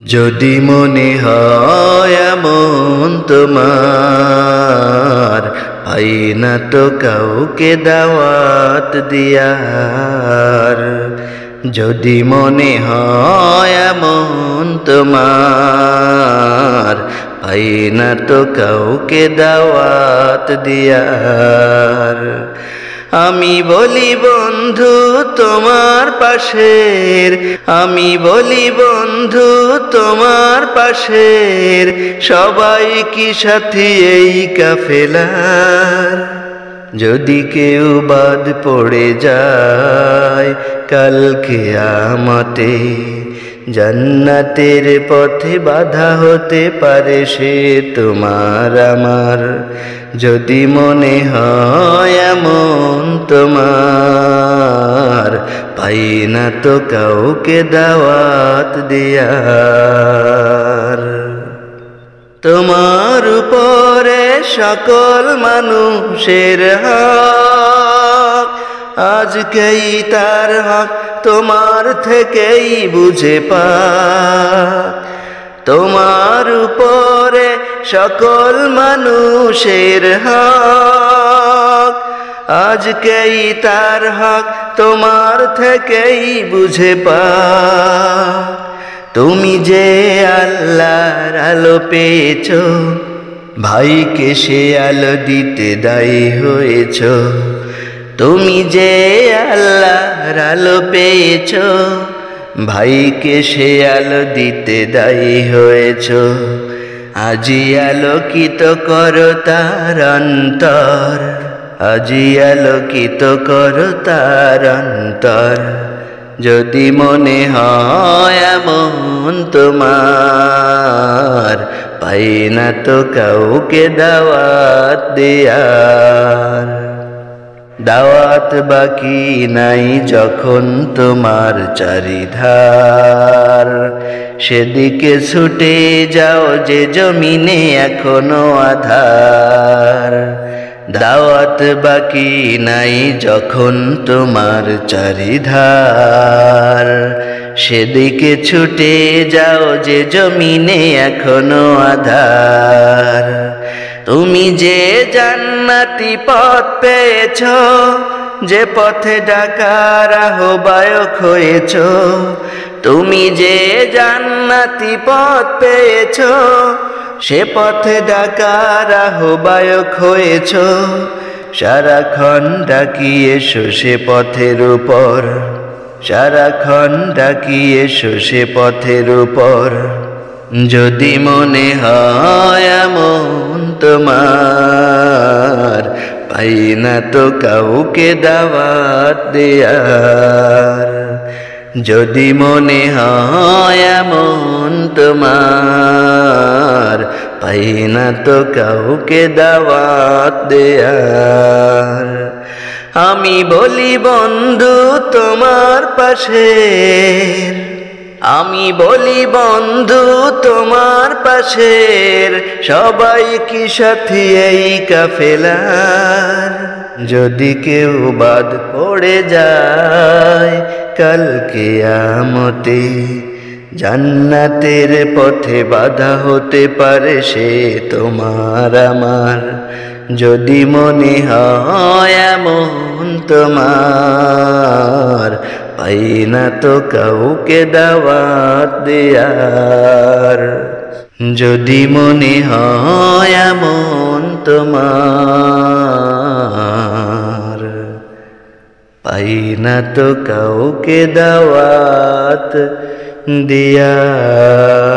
যদি মনে হয় এমন তোমার, পাই না তো কাউকে দাওয়াত দিয়ার। যদি মনে হয় এমন তোমার, পাই না তো কাউকে দাওয়াত দিয়ার। আমি বলি বন্ধু তোমার পাশের, আমি বলি বন্ধু তোমার পাশের, সবাই কি সাথী এই কাফেলার। যদি কেউ বাদ পড়ে যায় কাল কিয়ামতে, জান্নাতের পথে বাধা হতে পারে সে তোমার আমার। যদি মনে হয় এমন তোমার, পাই না তো কাউকে দাওয়াত দিয়ার। তোমার উপরে সকল মানুষের হক, আজকেই তার হক তোমার থেকেই বুঝে পাক। তোমার উপরে সকল মানুষের হক, আজকেই তার হক তোমার থেকেই বুঝে পাক। তুমি যে আল্লাহর আলো পেয়েছ, ভাইকে সে আলো দিতে দায়ী হয়েছ। তুমি যে আল্লাহর আলো পেয়েছ, ভাইকে সে আলো দিতে দায়ী হয়েছ। আজি আলোকিত করো তার অন্তর, আজি আলোকিত করো তার অন্তর। যদি মনে হয় এমন তোমার, পাই না তো কাউকে দাওয়াত দিয়ার। দাওয়াত বাকি নাই যখন তোমার চারিধার, সেদিকে ছুটে যাও যে জমিনে এখনো আধার। দাওয়াত বাকি নাই যখন তোমার চারিধার, সেদিকে ছুটে যাও যে জমিনে এখনো আধার। তুমি যে জান্নাতি পথ পেয়েছ, যে পথে ডাকার আহ্বায়ক হয়েছ। তুমি যে জান্নাতি পথ পেয়েছ, সে পথে ডাকার আহ্বায়ক হয়েছ। সারাক্ষণ ডাকি এসো সে পথের উপর, সারাক্ষণ ডাকি এসো সে পথের উপর। যদি মনে হয় এমন তোমার, পাই না তো কাউকে দাওয়াত দেয়ার। যদি মনে হয় এমন তোমার, পাই না তো কাউকে দাওয়াত দেয়ার। আমি বলি বন্ধু তোমার পাশের, আমি বলি বন্ধু তোমার পাশের, সবাই কি সাথী এই কাফেলার। যদি কেউ বাদ পড়ে যায় কাল কিয়ামতে, জান্নাতের পথে বাধা হতে পারে সে তোমার আমার। যদি মনে হয় এমন তোমার, পাই না তো কাউকে দাওয়াত দেয়ার। যদি মনে হয় এমন তোমার, পাই না তো কাউকে দাওয়াত দেয়ার।